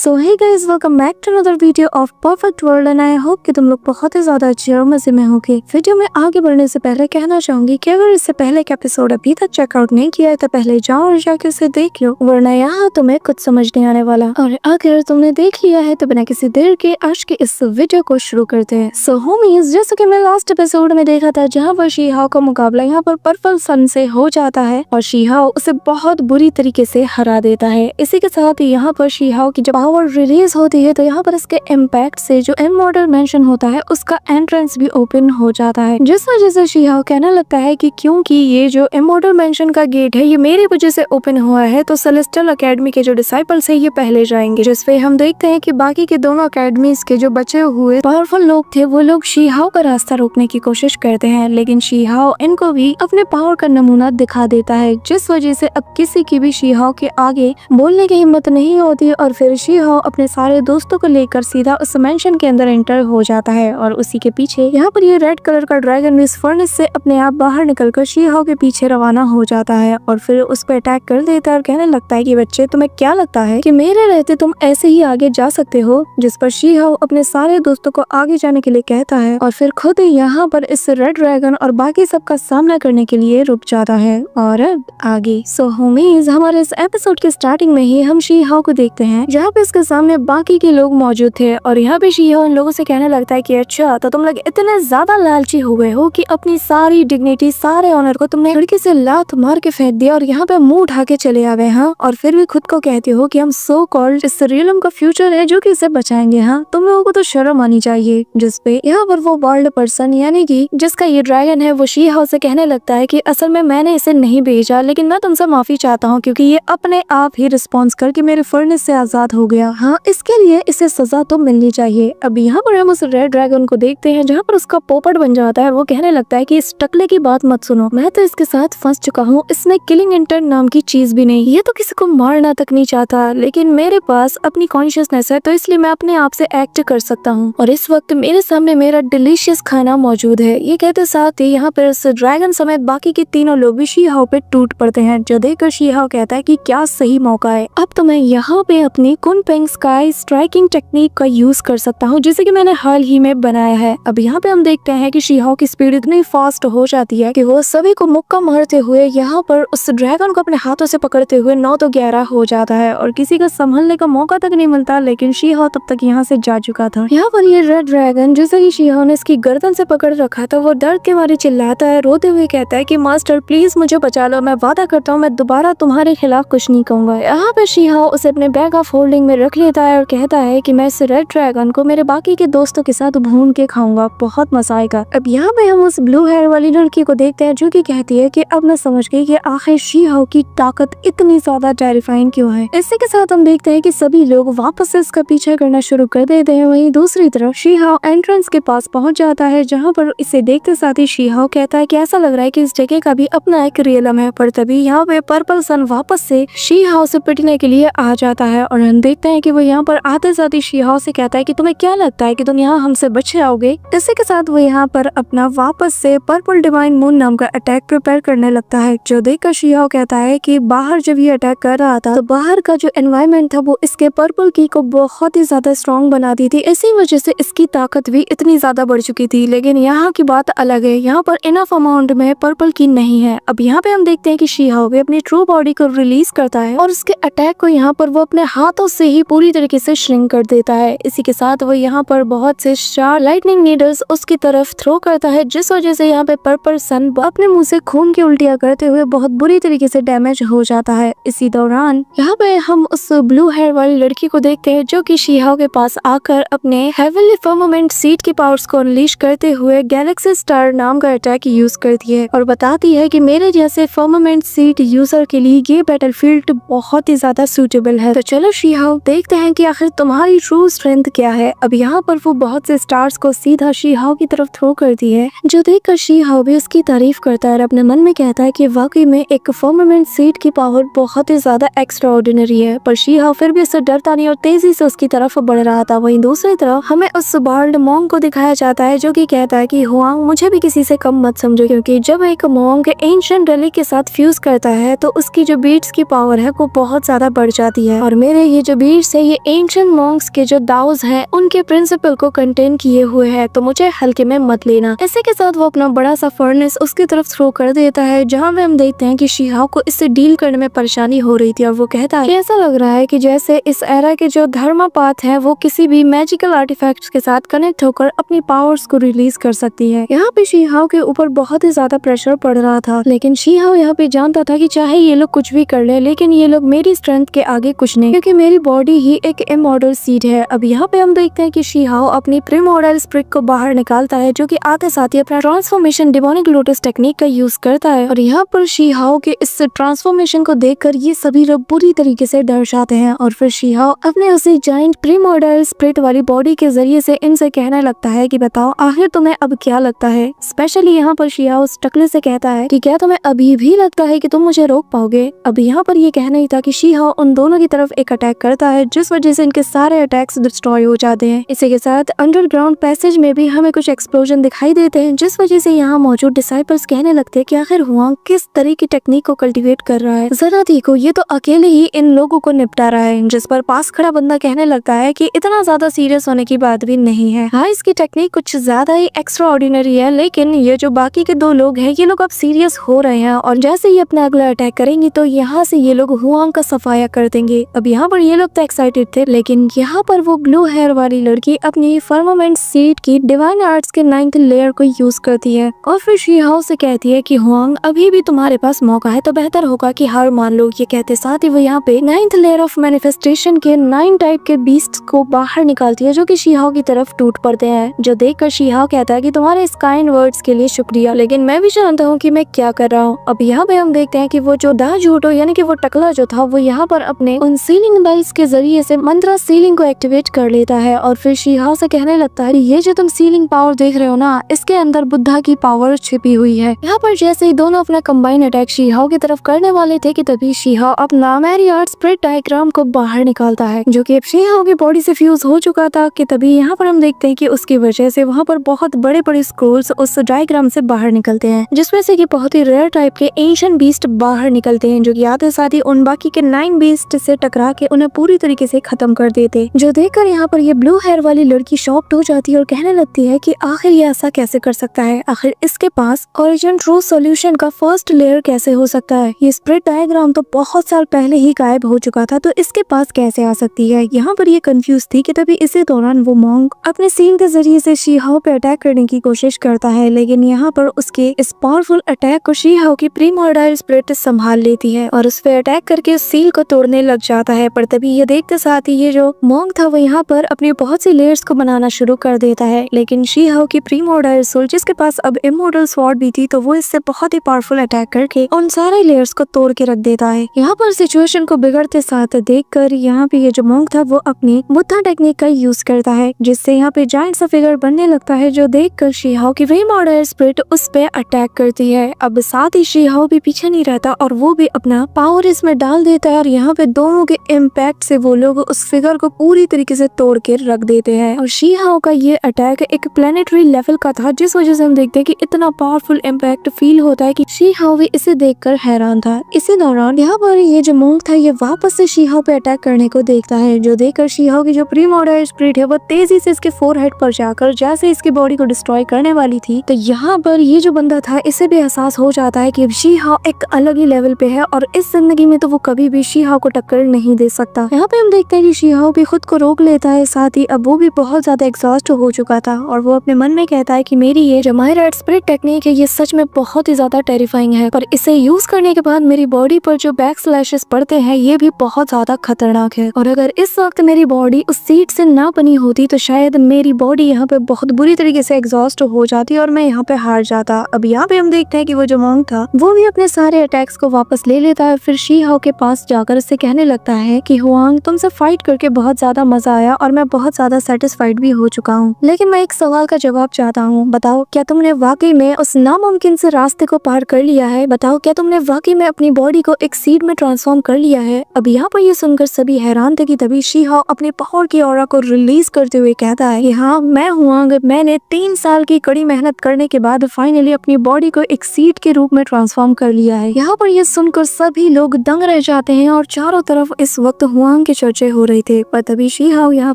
So hey guys, welcome back to another video of perfect world and I hope कि तुम लोग बहुत ही ज्यादा अच्छे और मजे में होगे। वीडियो में आगे बढ़ने से पहले कहना चाहूंगी कि अगर इससे पहले का एपिसोड अभी तक चेकआउट नहीं किया है तो पहले जाओ और जाके उसे देख लो, वरना यहाँ तुम्हें कुछ समझ नहीं आने वाला। और अगर तुमने देख लिया है तो बिना किसी देर के आज के इस वीडियो को शुरू करते हैं। सो होमीज, जैसा कि मैं लास्ट एपिसोड में देखा था जहाँ पर शी-हाओ का मुकाबला यहाँ पर पर्पल सन से हो जाता है और शी-हाओ उसे बहुत बुरी तरीके से हरा देता है। इसी के साथ यहाँ पर शी-हाओ की जब पावर रिलीज होती है तो यहाँ पर इसके इम्पैक्ट से जो इमॉर्टल मेंशन होता है उसका एंट्रेंस भी ओपन हो जाता है, जिस वजह से शी-हाओ कहने लगता है कि क्योंकि ये जो इमॉर्टल मेंशन का गेट है ये मेरी वजह से ओपन हुआ है तो सेलेस्टियल एकेडमी के जो डिसाइपल्स है ये पहले जाएंगे। जिसपे हम देखते हैं कि बाकी के दोनों अकेडमीज के जो बचे हुए पावरफुल लोग थे वो लोग शी-हाओ का रास्ता रोकने की कोशिश करते हैं, लेकिन शी-हाओ इनको भी अपने पावर का नमूना दिखा देता है, जिस वजह से अब किसी की भी शी-हाओ के आगे बोलने की हिम्मत नहीं होती और फिर शी-हाओ अपने सारे दोस्तों को लेकर सीधा उस मेंशन के अंदर एंटर हो जाता है। और उसी के पीछे यहाँ पर ये रेड कलर का ड्रैगन इस फर्नेस से अपने आप बाहर निकलकर शी-हाओ के पीछे रवाना हो जाता है और फिर उस पर अटैक कर देता है और कहने लगता है कि बच्चे, तुम्हें क्या लगता है कि मेरे रहते तुम ऐसे ही आगे जा सकते हो? जिस पर शी-हाओ अपने सारे दोस्तों को आगे जाने के लिए कहता है और फिर खुद यहाँ पर इस रेड ड्रैगन और बाकी सबका सामना करने के लिए रुक जाता है। और अब आगे सो होमीज, हमारे इस एपिसोड के स्टार्टिंग में ही हम शी-हाओ को देखते हैं जहाँ पे इसके सामने बाकी के लोग मौजूद थे और यहाँ पे शी-हाओ इन लोगों से कहने लगता है कि अच्छा तो तुम लोग इतने ज्यादा लालची हो गए हो कि अपनी सारी डिग्निटी, सारे ऑनर को तुमने खिड़की से लात मार के फेंक दिया और यहाँ पे मुंह उठा के चले आ गए। हाँ, और फिर भी खुद को कहते हो कि हम सो कॉल्ड इस रियलम का फ्यूचर है जो कि इसे बचाएंगे। हाँ, तुम लोगों को तो शर्म आनी चाहिए। जिसपे यहाँ पर वो वर्ल्ड पर्सन यानी कि जिसका ये ड्रैगन है वो शी-हाओ से कहने लगता है कि असल में मैंने इसे नहीं भेजा, लेकिन मैं तुमसे माफी चाहता हूँ क्योंकि ये अपने आप ही रिस्पॉन्स करके मेरे फर्नेस से आजाद हो गया। हाँ, इसके लिए इसे सजा तो मिलनी चाहिए। अब यहाँ पर हम उस रेड ड्रैगन को देखते हैं जहाँ पर उसका पोपट बन जाता है। वो कहने लगता है कि इस टकले की बात मत सुनो, मैं तो इसके साथ फंस चुका हूँ, इसमें किलिंग इंटेंट नाम की चीज भी नहीं, ये तो किसी को मारना तक नहीं चाहता, लेकिन मेरे पास अपनी कॉन्शियसनेस है तो इसलिए मैं अपने आप से एक्ट कर सकता हूँ और इस वक्त मेरे सामने मेरा डिलीशियस खाना मौजूद है। ये कहते साथ ही यहाँ पर इस ड्रैगन समेत बाकी के तीनों लोग भी शी-हाओ पे टूट पड़ते हैं, जो देखकर शी-हाओ कहता है कि क्या सही मौका है, अब तो मैं यहाँ पे अपनी कुन-पेंग स्काई स्ट्राइकिंग टेक्निक का यूज कर सकता हूँ जिसे कि मैंने हाल ही में बनाया है। अब यहाँ पे हम देखते हैं कि शी-हाओ की स्पीड इतनी फास्ट हो जाती है कि वो सभी को मुक्का मारते हुए यहाँ पर उस ड्रैगन को अपने हाथों से पकड़ते हुए 9 तो 11 हो जाता है और किसी का संभलने का मौका तक नहीं मिलता, लेकिन शी-हाओ तब तक यहाँ से जा चुका था। यहाँ पर ये रेड ड्रैगन जैसे ही शी-हाओ ने इसकी गर्दन से पकड़ रखा था वो दर्द के मारे चिल्लाता है, रोते हुए कहता है कि मास्टर प्लीज मुझे बचा लो, मैं वादा करता हूँ मैं दोबारा तुम्हारे खिलाफ कुछ नहीं कहूंगा। यहाँ पे शी-हाओ उसे अपने बैग ऑफ होल्डिंग में रख लेता है और कहता है कि मैं इस रेड ड्रैगन को मेरे बाकी के दोस्तों के साथ भून के खाऊंगा, बहुत मजा आएगा। अब यहाँ पे हम उस ब्लू हेयर वाली लड़की को देखते हैं जो कि कहती है कि अब मैं समझ गई कि आखिर शी-हाओ की ताकत इतनी ज्यादा टेरिफाइंग क्यों है। इसी के साथ हम देखते हैं कि सभी लोग वापस से इसका पीछा करना शुरू कर देते हैं। वहीं दूसरी तरफ शी-हाओ एंट्रेंस के पास पहुंच जाता है जहाँ पर इसे देखते साथ ही शी-हाओ कहता है कि ऐसा लग रहा है कि इस जगह का भी अपना एक रियलम है, पर तभी यहाँ पे पर्पल सन वापस से शी-हाओ से पिटने के लिए आ जाता है और हम देखते हैं कि वो यहाँ पर आते साथ ही शी-हाओ से कहता है कि तुम्हें क्या लगता है कि तुम यहाँ हमसे बच जाओगे। इसी के साथ वो यहाँ पर अपना वापस से पर्पल डिवाइन मून नाम का अटैक प्रिपेयर करने लगता है, जो देखकर शी-हाओ कहता है कि बाहर जब ये अटैक कर रहा था तो बाहर का जो एनवायरनमेंट था वो इसके पर्पल की को बहुत ही ज्यादा स्ट्रॉन्ग बना दी थी, इसी वजह से इसकी ताकत भी इतनी ज्यादा बढ़ चुकी थी। लेकिन यहाँ की बात अलग है, यहाँ पर इनफ अमाउंट में पर्पल की नहीं है। अब यहाँ पे हम देखते हैं कि शी-हाओ भी अपनी ट्रू बॉडी को रिलीज करता है और उसके अटैक को यहाँ पर वो अपने हाथों से ही पूरी तरीके से श्रिंक कर देता है। इसी के साथ वो यहाँ पर बहुत से शार्प लाइटनिंग नीडल्स उसकी तरफ थ्रो करता है, जिस वजह से यहाँ पे पर्पल सन अपने मुंह से खून की उल्टियां करते हुए बहुत बुरी तरीके से डैमेज हो जाता है। इसी दौरान यहाँ पे हम उस ब्लू हेयर वाली लड़की को देखते हैं जो कि शी-हाओ के पास आकर अपने हेवनली फर्मामेंट सीट की पावर्स को अनलीश करते हुए गैलेक्सी स्टार नाम का अटैक यूज करती है और बताती है कि मेरे जैसे फर्मामेंट सीट यूजर के लिए ये बैटलफील्ड बहुत ही ज्यादा सूटेबल है। तो चलो शी-हाओ, देखते हैं कि आखिर तुम्हारी ट्रू स्ट्रेंथ क्या है। अब यहाँ पर वो बहुत से स्टार्स को सीधा शी-हाओ की तरफ थ्रो करती है, जो देखकर शी-हाओ भी उसकी तारीफ करता है और अपने मन में कहता है कि वाकई में एक फर्मामेंट सीट की पावर बहुत ही ज्यादा एक्स्ट्रा ऑर्डिनरी है। पर शी-हाओ फिर भी उससे डरता नहीं और तेजी से उसकी तरफ बढ़ रहा था। वहीं दूसरी तरफ हमें उस बार्ड मॉन्क को दिखाया जाता है जो कि कहता है कि हुआंग, मुझे भी किसी से कम मत समझो, क्योंकि जब एक मॉन्क एंशिएंट रिलीक के साथ फ्यूज करता है तो उसकी जो बीट्स की पावर है वो बहुत ज्यादा बढ़ जाती है और मेरे ये जो बीट सीड्स है ये एंशिएंट मॉन्क्स के जो दाउस है उनके प्रिंसिपल को कंटेन किए हुए है, तो मुझे हल्के में मत लेना। इसी के साथ वो अपना बड़ा सा फर्नेस उसकी तरफ थ्रो कर देता है, जहाँ पे हम देखते हैं कि शी-हाओ को इससे डील करने में परेशानी हो रही थी और वो कहता है कि ऐसा लग रहा है कि जैसे इस एरा के जो धर्मपात है वो किसी भी मैजिकल आर्टिफैक्ट्स के साथ कनेक्ट होकर अपनी पावर्स को रिलीज कर सकती है। यहाँ पे शी-हाओ के ऊपर बहुत ही ज्यादा प्रेशर पड़ रहा था, लेकिन शी-हाओ यहाँ पे जानता था कि चाहे ये लोग कुछ भी कर ले, लेकिन ये लोग मेरी स्ट्रेंथ के आगे कुछ नहीं, क्योंकि मेरी बॉडी ही एक इमॉर्टल सीड है। अब यहाँ पे हम देखते हैं कि शी-हाओ अपनी प्रीमॉर्टल स्पिरिट को बाहर निकालता है, जो कि आते साथ ही अपना ट्रांसफॉर्मेशन डिमोनिक लोटस टेक्निक का यूज करता है। और यहाँ पर शी-हाओ के इस ट्रांसफॉर्मेशन को देखकर ये सभी लोग बुरी तरीके से डर जाते हैं और फिर शी-हाओ अपने उसी जाइंट प्रीमॉर्टल स्पिरिट वाली बॉडी के जरिए से इनसे कहने लगता है कि बताओ आखिर तुम्हें अब क्या लगता है। स्पेशली यहाँ पर शी-हाओ उस टकले से कहता है कि क्या तुम्हें अभी भी लगता है कि तुम मुझे रोक पाओगे। अब यहाँ पर ये कहना ही था कि शी-हाओ उन दोनों की तरफ एक अटैक करता है, जिस वजह से इनके सारे अटैक्स डिस्ट्रॉय हो जाते हैं। इसी के साथ अंडरग्राउंड पैसेज में भी हमें कुछ एक्सप्लोजन दिखाई देते हैं, जिस वजह से यहाँ मौजूद डिसाइपल्स कहने लगते हैं कि आखिर हुआंग किस तरह की टेक्निक को कल्टीवेट कर रहा है। जरा देखो, ये तो अकेले ही इन लोगों को निपटा रहा है। जिस पर पास खड़ा बंदा कहने लगता है कि इतना ज्यादा सीरियस होने की बात भी नहीं है। हाँ, इसकी टेक्निक कुछ ज्यादा ही एक्स्ट्रा ऑर्डिनरी है, लेकिन ये जो बाकी के दो लोग हैं ये लोग अब सीरियस हो रहे हैं और जैसे ही अपना अगला अटैक करेंगे तो यहाँ से ये लोग हुआंग का सफाया कर देंगे। अब यहाँ पर ये लोग तो एक्साइटेड थे, लेकिन यहाँ पर वो ब्लू हेयर वाली लड़की अपनी फर्मामेंट सीड की डिवाइन आर्ट्स के 9th लेयर को यूज करती है और फिर शी-हाओ से कहती है कि हुआंग अभी भी तुम्हारे पास मौका है, तो बेहतर होगा कि हार मान लो। ये कहते साथ ही वो यहाँ पे 9th लेयर ऑफ मैनिफेस्टेशन के 9 टाइप के बीस्ट को बाहर निकालती है, जो कि शी-हाओ की तरफ टूट पड़ते हैं। जो देखकर शी-हाओ कहता है कि तुम्हारे इस काइंड वर्ड्स के लिए शुक्रिया, लेकिन मैं भी जानता हूँ कि मैं क्या कर रहा हूँ। अब यहाँ पे हम देखते हैं कि वो जो दा झूठो यानी कि वो टकला जो था वो यहाँ पर अपने उन सीलिंग बेल्स के जरिए से मंत्रा सीलिंग को एक्टिवेट कर लेता है और फिर शी-हाओ से कहने लगता है ये जो तुम सीलिंग पावर देख रहे हो ना, इसके अंदर बुद्धा की पावर छिपी हुई है। यहाँ पर जैसे ही दोनों अपना कंबाइन अटैक शी-हाओ की तरफ करने वाले थे कि तभी शी-हाओ अपना मैरियार्ट स्प्रिट डायग्राम को बाहर निकालता है, जो कि शी-हाओ की बॉडी से फ्यूज हो चुका था। कि तभी यहाँ पर हम देखते हैं कि उसकी वजह से वहाँ पर बहुत बड़े बड़े स्क्रोल्स उस डायग्राम से बाहर निकलते हैं, जिसमें से कि बहुत ही रेयर टाइप के एंशिएंट बीस्ट बाहर निकलते हैं, जो कि आते साथ ही उन बाकी के 9 बीस्ट से टकरा के उन्हें पूरी तरीके से खत्म कर देते। जो देखकर यहाँ पर ये ब्लू हेयर वाली लड़की शॉक्ड हो जाती है और कहने लगती है कि आखिर ये ऐसा कैसे कर सकता है, आखिर इसके पास ओरिजिन ट्रू सॉल्यूशन का फर्स्ट लेयर कैसे हो सकता है। ये स्प्रिट डायग्राम तो बहुत साल पहले ही गायब हो चुका था, तो इसके पास कैसे आ सकती है। यहाँ पर ये कंफ्यूज थी कि तभी इसी दौरान वो मॉन्क अपने सीन के जरिए से शी-हाओ पे अटैक करने की कोशिश करता है, लेकिन यहाँ पर उसके इस पावरफुल अटैक को शी-हाओ की प्रीमॉर्टाइल स्पिरिट संभाल लेती है और उस पे अटैक करके उस सील को तोड़ने लग जाता है। पर तभी ये देखते साथ ही ये जो मॉन्क था वो यहाँ पर अपनी बहुत सी लेयर्स को बनाना शुरू कर देता है, लेकिन शी-हाओ की प्रीमॉर्टाइल सोल जिसके पास अब इमॉर्टल स्वॉर्ड भी थी, तो वो इससे बहुत ही पावरफुल अटैक करके उन सारे लेयर्स को तोड़ के रख देता है। यहाँ पर सिचुएशन को बिगड़ते साथ देखकर यहाँ पे ये जो मॉन्क था वो अपनी बुद्धा टेक्निक का यूज करता है, जिससे यहाँ पे जायंट सा फिगर बनने लगता है, जो देखकर शी-हाओ की प्रीमॉर्टाइल स्पिरिट उस पे अटैक करती है। अब साथ ही शी-हाओ भी पीछे नहीं रहता और वो भी अपना पावर इसमें डाल देता है और यहाँ पे दोनों के इम्पैक्ट से वो लोग उस फिगर को पूरी तरीके से तोड़ के रख देते हैं। और शी-हाओ का ये अटैक एक प्लेनेटरी लेवल का था, जिस वजह से हम देखते हैं कि इतना पावरफुल इम्पैक्ट फील होता है कि शी-हाओ भी इसे देखकर हैरान था। इसी दौरान यहाँ पर ये जो मॉन्क था ये वापस से शी-हाओ पे अटैक करने को देखता है, जो देखकर शी-हाओ की जो प्रीमॉर्टाइल स्पिरिट है वो तेजी से इसके फोरहेड पर जाकर जैसे इसकी बॉडी को डिस्ट्रॉय करने वाली थी, तो यहाँ पर ये जो बंदा था इसे भी एहसास हो जाता है कि शी-हाओ एक अलग ही लेवल पे है और इस जिंदगी में तो वो कभी भी शी-हाओ को टक्कर नहीं दे सकता। यहाँ पे हम देखते हैं कि शी-हाओ भी खुद को रोक लेता है, साथ ही अब वो भी बहुत ज्यादा एग्जॉस्ट हो चुका था और वो अपने मन में कहता है कि मेरी ये जो मैरियार्ट स्पिरिट टेक्निक है ये सच में बहुत ही ज्यादा टेरिफाइंग है, पर इसे यूज करने के बाद मेरी बॉडी पर जो बैक स्लैशेस पड़ते हैं ये भी बहुत ज्यादा खतरनाक है, और अगर इस वक्त मेरी बॉडी उस सीट से ना बनी होती तो शायद मेरी बॉडी यहाँ पे बहुत बुरी तरीके से एग्जॉस्ट हो जाती और मैं यहाँ पे हार जाता। अब यहाँ पे हम देखते हैं कि वो जो मॉन्क था वो भी अपने सारे अटैक्स को वापस ले लेता है, फिर शी-हाओ के पास जाकर उससे कहने लगता है कि हुआंग तुमसे फाइट करके बहुत ज्यादा मजा आया और मैं बहुत ज्यादा सेटिस्फाइड भी हो चुका हूँ, लेकिन मैं एक सवाल का जवाब चाहता हूँ। बताओ क्या तुमने वाकई में उस नामुमकिन से रास्ते को पार कर लिया है? बताओ क्या तुमने वाकई में अपनी बॉडी को एक सीड में ट्रांसफॉर्म कर लिया है? अब यहाँ पर ये सुनकर सभी हैरान थे कि तभी शी-हाओ अपने पावर की ऑरा को रिलीज करते हुए कहता है कि हाँ मैं हुआंग, मैंने 3 साल की कड़ी मेहनत करने के बाद फाइनली अपनी बॉडी को एक सीड के रूप में ट्रांसफॉर्म कर लिया है। यहाँ पर ये सुनकर सभी लोग दंग रह जाते हैं और चारों तरफ इस वक्त हुआंग मांग के चर्चे हो रहे थे। पर तभी शी हाओ यहाँ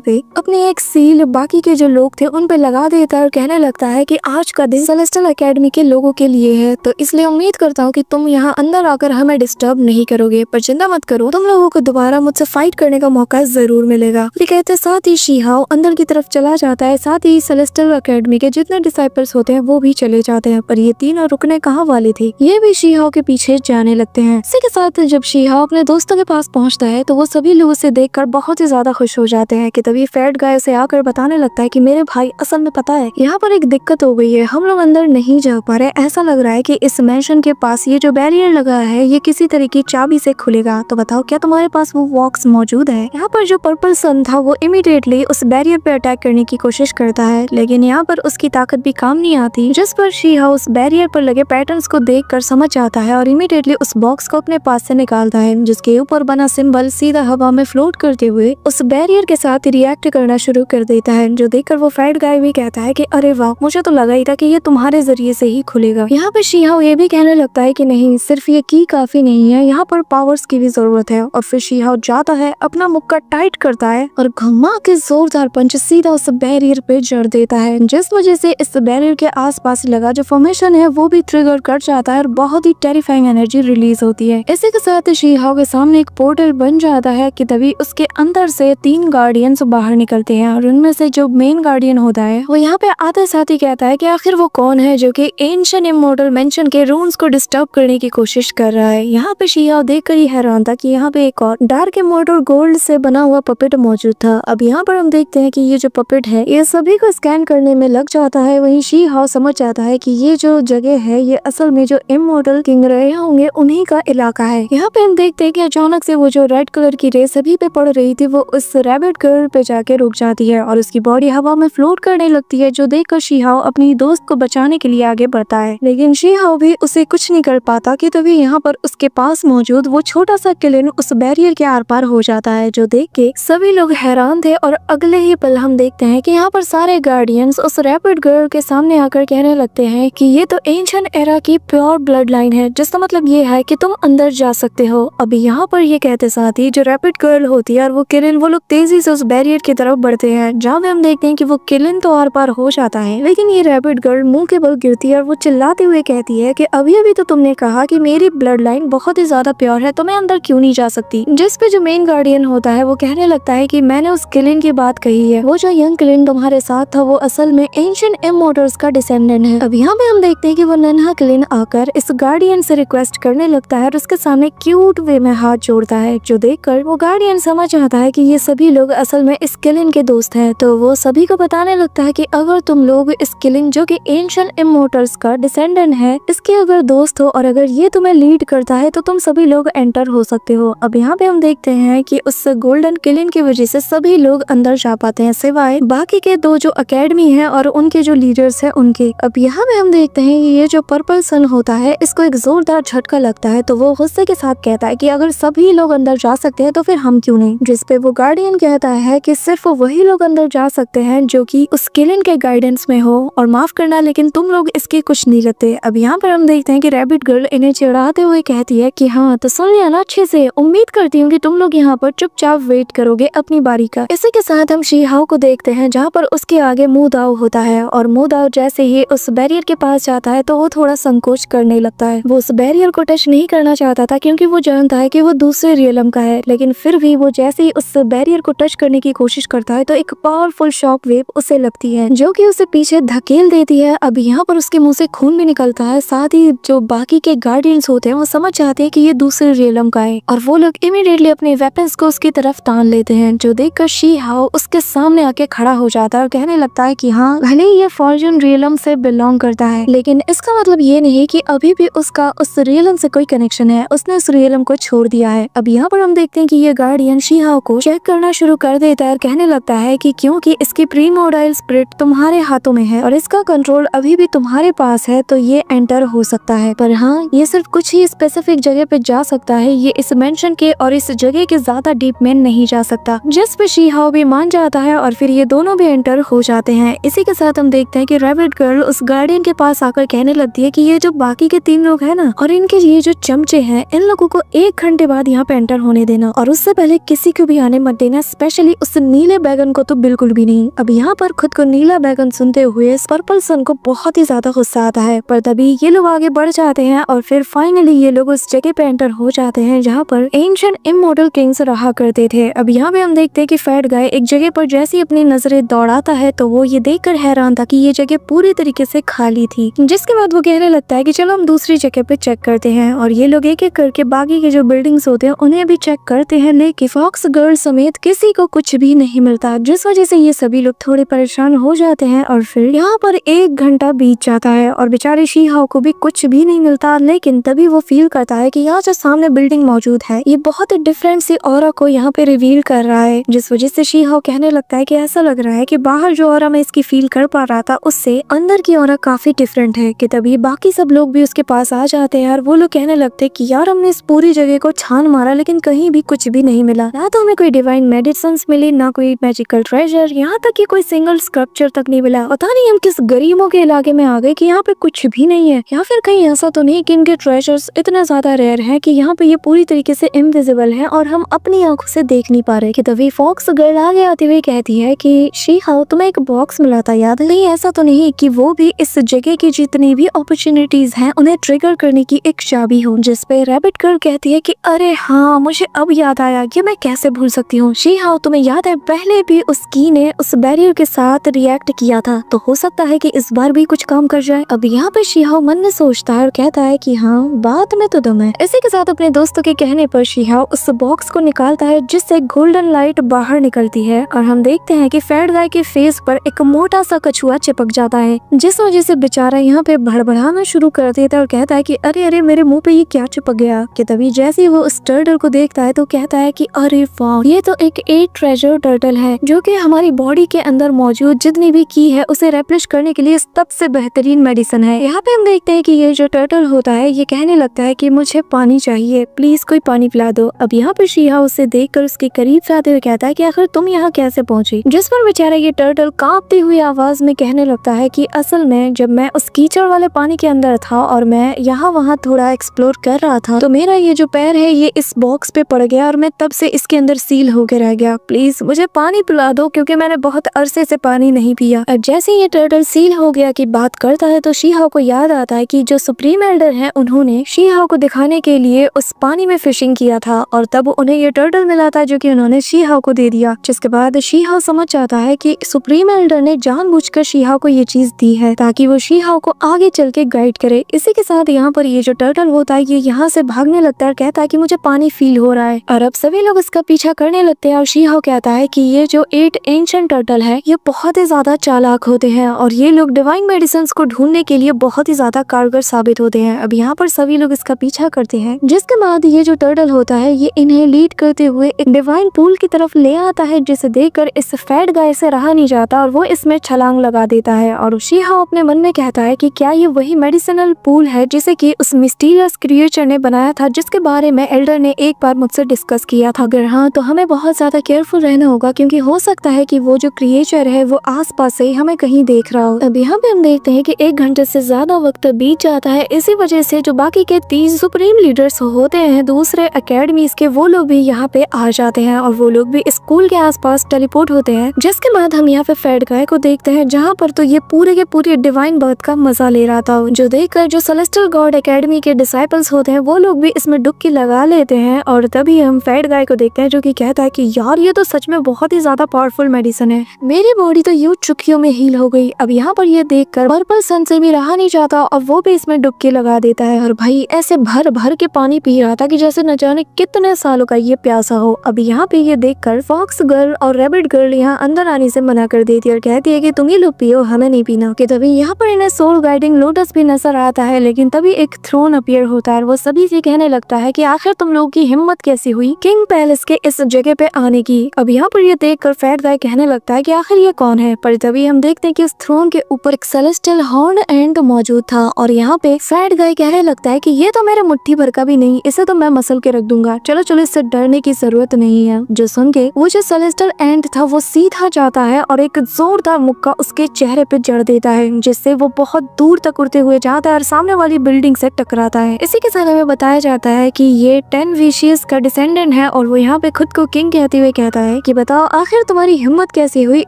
पे अपनी एक सील बाकी के जो लोग थे उन पे लगा देता है और कहने लगता है कि आज का दिन सेलेस्टियल एकेडमी के लोगों के लिए है, तो इसलिए उम्मीद करता हूँ कि तुम यहाँ अंदर आकर हमें डिस्टर्ब नहीं करोगे। पर चिंता मत करो, तुम लोगों को दोबारा मुझसे फाइट करने का मौका जरूर मिलेगा। ये कहते साथ ही शी हाओ अंदर की तरफ चला जाता है। साथ ही सेलेस्टियल एकेडमी के जितने डिसाइपल्स होते हैं वो भी चले जाते हैं। पर ये तीनों रुकने कहाँ वाले थे, ये भी शी हाओ के पीछे जाने लगते हैं। इसी के साथ जब शी हाओ अपने दोस्तों के पास पहुंचता है तो वो सभी लोग उसे देखकर बहुत ही ज्यादा खुश हो जाते हैं कि तभी फैट गाय उसे आकर बताने लगता है कि मेरे भाई असल में पता है यहाँ पर एक दिक्कत हो गई है, हम लोग अंदर नहीं जा पा रहे। ऐसा लग रहा है कि इस मैंशन के पास ये जो बैरियर लगा है ये किसी तरह की चाबी से खुलेगा, तो बताओ क्या तुम्हारे पास वो बॉक्स मौजूद है। यहाँ पर जो पर्पल सन था वो इमीडिएटली उस बैरियर पे अटैक करने की कोशिश करता है, लेकिन यहाँ पर उसकी ताकत भी काम नहीं आती, जिस पर शी हाओ उस बैरियर पर लगे पैटर्न्स को देखकर समझ जाता है और इमीडिएटली उस बॉक्स को अपने पास से निकालता है, जिसके ऊपर बना सिंबल सीधा हवा में फ्लोट करते हुए उस बैरियर के साथ रिएक्ट करना शुरू कर देता है, जो देखकर वो फैट गाय भी कहता है कि अरे वाह, मुझे तो लगा ही था कि ये तुम्हारे जरिए से ही खुलेगा। यहाँ पर शी हाओ ये भी कहने लगता है कि नहीं, सिर्फ ये की काफी नहीं है, यहाँ पर पावर्स की भी जरूरत है। और फिर शी हाओ जाता है, अपना मुक्का टाइट करता है और घुमा के जोरदार पंच सीधा उस बैरियर पे जड़ देता है, जिस वजह से इस बैरियर के आसपास लगा जो फॉर्मेशन है वो भी ट्रिगर कर जाता है और बहुत ही टेरिफाइंग एनर्जी रिलीज होती है। इसी के साथ शी हाओ के सामने एक पोर्टल बन जाता है कि तभी उसके अंदर से 3 गार्डियंस बाहर निकलते हैं और उनमें से जो मेन गार्डियन होता है वो यहाँ पे आते साथ ही कहता है कि आखिर वो कौन है जो कि एंशिएंट इमॉर्टल मेंशन के रून्स को डिस्टर्ब करने की कोशिश कर रहा है। यहाँ पे शी हाओ देखकर ही हैरान था कि यहाँ पे एक और डार्क इमॉर्टल गोल्ड से बना हुआ पपेट मौजूद था। अब यहाँ पर हम देखते हैं कि ये जो पपेट है ये सभी को स्कैन करने में लग जाता है। वहीं शी हाओ समझ जाता है कि ये जो जगह है ये असल में जो इमॉर्टल किंग रहे होंगे उन्हीं का इलाका है। यहाँ पे हम देखते हैं कि अचानक से वो जो रेड कलर की रे सभी पे पड़ रही थी वो उस रैबिट गर्ल पे जाके रुक जाती है और उसकी बॉडी हवा में फ्लोट करने लगती है, जो देखकर शी हाओ अपनी दोस्त को बचाने के लिए आगे बढ़ता है, लेकिन शी हाओ भी उसे कुछ नहीं कर पाता कि तभी यहाँ पर उसके पास मौजूद वो छोटा सा किलिन उस बैरियर के आर पार हो जाता है, जो देख के सभी लोग हैरान थे। और अगले ही पल हम देखते हैं कि यहाँ पर सारे गार्डियंस उस रैबिट गर्ल के सामने आकर कहने लगते हैं कि ये तो एंशिएंट एरा की प्योर ब्लड लाइन है, जिसका मतलब ये है कि तुम अंदर जा सकते हो। अभी यहाँ पर ये कहते साथ ही जो रैबिट गर्ल होती है और वो किलिन वो लोग तेजी से उस बैरियर की तरफ बढ़ते हैं, जहाँ पे हम देखते हैं कि वो किलिन तो आर पार हो जाता है, लेकिन ये रैबिट गर्ल मुंह के बल गिरती है और वो चिल्लाते हुए कहती है कि अभी अभी तो तुमने कहा कि मेरी ब्लड लाइन बहुत ही ज्यादा प्योर है, तो मैं अंदर क्यों नहीं जा सकती। जिस पे जो मेन गार्डियन होता है वो कहने लगता है कि मैंने उस किलिन की बात कही है, वो जो यंग किलिन तुम्हारे साथ था वो असल में एंशिएंट इमॉर्टल्स का डिसेंडेंट है। अब यहाँ पे हम देखते हैं कि वो नन्हा किलिन आकर इस गार्डियन से रिक्वेस्ट करने लगता है और उसके सामने क्यूट वे में हाथ जोड़ता है, जो देखकर वो गार्डियन समझ आता है कि ये सभी लोग असल में इस किलिन के दोस्त हैं। तो वो सभी को बताने लगता है कि अगर तुम लोग इस किलिन जो कि एंशिएंट इमॉर्टल्स का डिसेंडेंट है इसके अगर दोस्त हो और अगर ये तुम्हें लीड करता है तो तुम सभी लोग एंटर हो सकते हो। अब यहाँ पे हम देखते हैं कि उस गोल्डन किलिन की वजह से सभी लोग अंदर जा पाते हैं सिवाय बाकी के 2 जो अकेडमी है और उनके जो लीडर्स है उनके। अब यहाँ पे हम देखते हैं कि ये जो पर्पल सन होता है इसको एक जोरदार झटका लगता है, तो वो गुस्से के साथ कहता है कि अगर सभी लोग अंदर जा सकते हैं तो फिर हम क्यों नहीं। जिस पे वो गार्डियन कहता है कि सिर्फ वही लोग अंदर जा सकते हैं जो कि उस किलिन के गाइडेंस में हो, और माफ करना लेकिन तुम लोग इसके कुछ नहीं रहते। अब यहाँ पर हम देखते हैं कि रैबिट गर्ल इन्हें चिढ़ाते हुए कहती है कि हाँ तो सुन लिया ना अच्छे से, उम्मीद करती हूँ कि तुम लोग यहाँ पर चुपचाप वेट करोगे अपनी बारी का। इसी के साथ हम शी हाओ को देखते हैं जहाँ पर उसके आगे मुंह दाव होता है और मुंह दाव जैसे ही उस बैरियर के पास जाता है तो वो थोड़ा संकोच करने लगता है। वो उस बैरियर को टच नहीं करना चाहता था क्योंकि वो जानता है कि वो दूसरे रियलम का है, लेकिन फिर भी वो जैसे ही उस बैरियर को टच करने की कोशिश करता है तो एक पावरफुल शॉक वेव उसे लगती है जो कि उसे पीछे धकेल देती है। अब यहाँ पर उसके मुंह से खून भी निकलता है, साथ ही जो बाकी के गार्डियंस होते हैं वो समझ जाते हैं कि ये दूसरे रियलम का है और वो लोग इमीडिएटली अपने वेपन्स को उसकी तरफ तान लेते हैं, जो देखकर शी हाओ उसके सामने आके खड़ा हो जाता है और कहने लगता है कि हाँ भले ही ये फॉर्च्यून रियलम से बिलोंग करता है लेकिन इसका मतलब ये नहीं कि अभी भी उसका उस रियलम से कोई कनेक्शन है, उसने उस रियलम को छोड़ दिया है। अब यहाँ पर हम देखते हैं कि ये गार्डियन शी हाओ को चेक करना शुरू कर देता है और कहने लगता है कि क्योंकि इसकी प्रीमोडाइल स्पिरिट तुम्हारे हाथों में है और इसका कंट्रोल अभी भी तुम्हारे पास है तो ये एंटर हो सकता है, पर हाँ ये सिर्फ कुछ ही स्पेसिफिक जगह पे जा सकता है, ये इस मेंशन के और इस जगह के ज्यादा डीप में नहीं जा सकता। जिस पे शी हाओ भी मान जाता है और फिर ये दोनों भी एंटर हो जाते हैं। इसी के साथ हम देखते हैं कि रैबिट गर्ल उस गार्डियन के पास आकर कहने लगती है कि ये जो बाकी के 3 लोग हैं ना और इनके ये जो चमचे हैं इन लोगों को 1 घंटे बाद यहाँ पे एंटर होने देना और उससे इससे पहले किसी को भी आने मत देना, स्पेशली उस नीले बैगन को तो बिल्कुल भी नहीं। अब यहाँ पर खुद को नीला बैगन सुनते हुए पर्पल सन को बहुत ही ज्यादा गुस्सा आता है, पर तभी ये लोग आगे बढ़ जाते हैं और फिर फाइनली ये लोग उस जगह पे एंटर हो जाते हैं जहाँ पर एंशिएंट इमॉर्टल किंग्स रहा करते थे। अब यहाँ पे हम देखते हैं कि फैट गाय एक जगह पर जैसे ही अपनी नजरें दौड़ाता है तो वो ये देखकर हैरान था कि ये जगह पूरी तरीके से खाली थी, जिसके बाद वो कहने लगता है कि चलो हम दूसरी जगह पे चेक करते हैं। और ये लोग एक एक करके बाकी के जो बिल्डिंग्स होते हैं उन्हें भी चेक करते हैं, लेकिन फॉक्स गर्ल समेत किसी को कुछ भी नहीं मिलता, जिस वजह से ये सभी लोग थोड़े परेशान हो जाते हैं। और फिर यहाँ पर 1 घंटा बीत जाता है और बेचारे शी हाओ को भी कुछ भी नहीं मिलता, लेकिन तभी वो फील करता है कि यहाँ जो सामने बिल्डिंग मौजूद है ये बहुत डिफरेंट सी ऑरा को यहाँ पे रिवील कर रहा है, जिस वजह से शी हाओ कहने लगता है कि ऐसा लग रहा है कि बाहर जो ऑरा मैं इसकी फील कर पा रहा था उससे अंदर की ऑरा काफी डिफरेंट है। कि तभी बाकी सब लोग भी उसके पास आ जाते हैं और वो लोग कहने लगते हैं कि यार हमने इस पूरी जगह को छान मारा लेकिन कहीं भी कुछ भी नहीं मिला, ना तो हमें कोई डिवाइन मेडिसिन मिली, ना कोई मैजिकल ट्रेजर, यहाँ तक कि कोई सिंगल स्कल्पचर तक नहीं मिला। पता नहीं हम किस गरीबों के इलाके में आ गए कि यहाँ पे कुछ भी नहीं है, या फिर कहीं ऐसा तो नहीं कि इनके ट्रेजर्स इतने ज्यादा रेयर हैं कि यहाँ पे ये पूरी तरीके से इनविजिबल है और हम अपनी आंखों से देख नहीं पा रहे। कि तभी फॉक्स गर्ल आगे आते हुए कहती है कि शी हाओ तुम्हें एक बॉक्स मिला था याद? नहीं ऐसा तो नहीं कि वो भी इस जगह की जितनी भी अपॉर्चुनिटीज हैं उन्हें ट्रिगर करने की एक चाबी हो? जिसपे रैबिट गर्ल कहती है कि अरे हाँ मुझे अब याद आया, कि मैं कैसे भूल सकती हूँ। शी हाओ तुम्हें याद है पहले भी उस की ने उस बैरियर के साथ रिएक्ट किया था, तो हो सकता है कि इस बार भी कुछ काम कर जाए। अब यहाँ पे शी हाओ मन में सोचता है और कहता है कि हाँ बात में तो दम है। इसी के साथ अपने दोस्तों के कहने पर शी हाओ उस बॉक्स को निकालता है जिससे गोल्डन लाइट बाहर निकलती है और हम देखते हैं कि फैट गाय के फेस पर एक मोटा सा कछुआ चिपक जाता है, जिस वजह से बेचारा यहाँ पे भड़बड़ाना शुरू कर देता है और कहता है कि अरे अरे मेरे मुंह पे ये क्या चिपक गया। कि तभी जैसे ही वो उस टर्टल को देखता है तो कहता है कि अरे वाह ये तो एक 8 ट्रेजर टर्टल है जो कि हमारी बॉडी के अंदर मौजूद जितनी भी की है उसे रेप्लिश करने के लिए सबसे बेहतरीन मेडिसिन है। यहाँ पे हम देखते हैं कि ये जो टर्टल होता है ये कहने लगता है कि मुझे पानी चाहिए, प्लीज कोई पानी पिला दो। अब यहाँ पर शी हाओ उसे देखकर उसके करीब जाते हुए कहता है कि आखिर तुम यहाँ कैसे पहुंची? जिस पर बेचारा ये टर्टल कांपती हुई आवाज में कहने लगता है कि असल में जब मैं उस कीचड़ वाले पानी के अंदर था और मैं यहाँ वहाँ थोड़ा एक्सप्लोर कर रहा था तो मेरा ये जो पैर है ये इस बॉक्स पे पड़ गया और मैं तब से इसके अंदर सील होके रह गया, प्लीज मुझे पानी पिला दो क्योंकि मैंने बहुत अरसे से पानी नहीं पिया। अब जैसे ये टर्टल सील हो गया की बात करता है तो शी हाओ को याद आता है कि जो सुप्रीम एल्डर है उन्होंने शी हाओ को दिखाने के लिए उस पानी में फिशिंग किया था और तब उन्हें ये टर्टल मिला था जो कि उन्होंने शी हाओ को दे दिया। जिसके बाद शी हाओ समझ जाता है कि सुप्रीम एल्डर ने जानबूझकर शी हाओ को ये चीज दी है ताकि वो शी हाओ को आगे चल के गाइड करे। इसी के साथ यहाँ पर ये जो टर्टल होता है ये यहाँ से भागने लगता है, कहता है कि मुझे पानी फील हो रहा है और अब सभी लोग इसका पीछा करने लगते हैं और शी हाओ कहता है कि ये जो 8 एंशिएंट टर्टल है ये बहुत ही ज्यादा चालाक होते हैं और ये लोग डिवाइन मेडिसिन को ढूंढने के लिए बहुत ही ज्यादा कारगर साबित होते हैं। अब यहाँ पर सभी लोग इसका पीछा करते हैं, जिसके बाद ये जो टर्टल होता है ये इन्हें लीड करते हुए एक डिवाइन पूल की तरफ ले आता है, जिसे देखकर इस फैट गाय से रहा नहीं जाता और वो इसमें छलांग लगा देता है। और शी हाओ अपने मन में कहता है कि क्या ये वही मेडिसिनल पूल है जिसे कि उस मिस्टीरियस क्रिएचर ने बनाया था जिसके बारे में एल्डर ने एक बार मुझसे डिस्कस किया था? अगर हाँ तो हमें बहुत ज्यादा केयरफुल रहना होगा क्योंकि हो सकता है कि वो जो क्रिएचर है वो आसपास से हमें कहीं देख रहा हो। अब यहाँ पे हम देखते हैं कि 1 घंटे से ज्यादा वक्त बीत जाता है। इसी वजह से जो बाकी के 30 सुप्रीम लीडर्स होते हैं दूसरे एकेडमीज के वो लोग भी यहाँ पे आ जाते हैं और वो लोग भी स्कूल के आसपास टेलीपोर्ट होते हैं। जिसके बाद हम यहाँ पे फैट गाय को देखते हैं जहाँ पर तो ये पूरे के पूरे डिवाइन बर्थ का मजा ले रहा था, जो देखकर जो सेलेस्टियल गॉड एकेडमी के डिसाइपल्स होते हैं वो लोग भी इसमें डुबकी लगा लेते हैं। और तभी हम फैट गाय को देखते हैं जो कि कहता है कि यार ये तो सच में बहुत ही ज्यादा पावरफुल मेडिसिन है, मेरी बॉडी तो यूं चुटकियों में हील हो गई। अब यहाँ पर ये देखकर पर्पल सन से भी रहा नहीं जाता और वो भी इसमें डुबकी लगा देता है और भाई ऐसे भर भर के पानी पी रहा था कि जैसे न जाने कितने सालों का ये प्यासा हो। अब यहाँ पे ये देखकर फॉक्स गर्ल और रैबिट गर्ल यहाँ अंदर आने से मना कर देती है और कहती है कि तुम ही लोग पियो, हमें नहीं पीना। कि तभी यहाँ पर इन्हें सोल गाइडिंग लोटस भी नजर आता है, लेकिन तभी एक थ्रोन अपीयर होता है। वो सभी से कहने लगता है कि आखिर तुम लोगों की हिम्मत कैसी हुई किंग पैलेस के इस जगह पे आने की। अब यहाँ पर ये देखकर फैट गाय कहने लगता है कि आखिर ये कौन है, पर तभी हम देखते हैं कि इस थ्रोन के ऊपर एक सेलेस्टियल हॉर्न एंड मौजूद था और यहाँ पे फैट गाय कहने लगता है कि ये तो मेरे मुट्ठी भर का भी नहीं, इसे तो मैं मसल के रख दूंगा, चलो चलो इससे डरने की जरूरत नहीं है। जो सुन के वो जो सेलेस्टियल एंड था वो सीधा जाता है और एक जोरदार मुक्का उसके चेहरे पे जड़ देता है, जिससे वो बहुत दूर तक उड़ते हुए जाता है और सामने वाली बिल्डिंग से टकराता है। इसी के साथ हमें बताया जाता है कि ये 10 विशियस का डिसेंडेंट है है और वो यहाँ पे खुद को किंग कहते हुए कहता है कि बताओ आखिर तुम्हारी हिम्मत कैसी हुई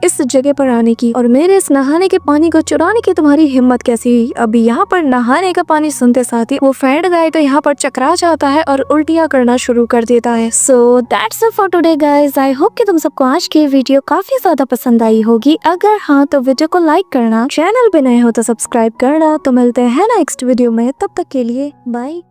इस जगह पर आने की और मेरे इस नहाने के पानी को चुराने की तुम्हारी हिम्मत कैसी हुई। अभी यहाँ पर नहाने का पानी सुनते साथ ही वो फ्रेंड गाय तो यहाँ पर चकरा जाता है और उल्टियाँ करना शुरू कर देता है। So that's it for today guys. I hope कि तुम सबको आज की वीडियो काफी ज्यादा पसंद आई होगी। अगर हाँ तो वीडियो को लाइक करना, चैनल पे नए हो तो सब्सक्राइब करना। तो मिलते हैं नेक्स्ट वीडियो में, तब तक के लिए बाय।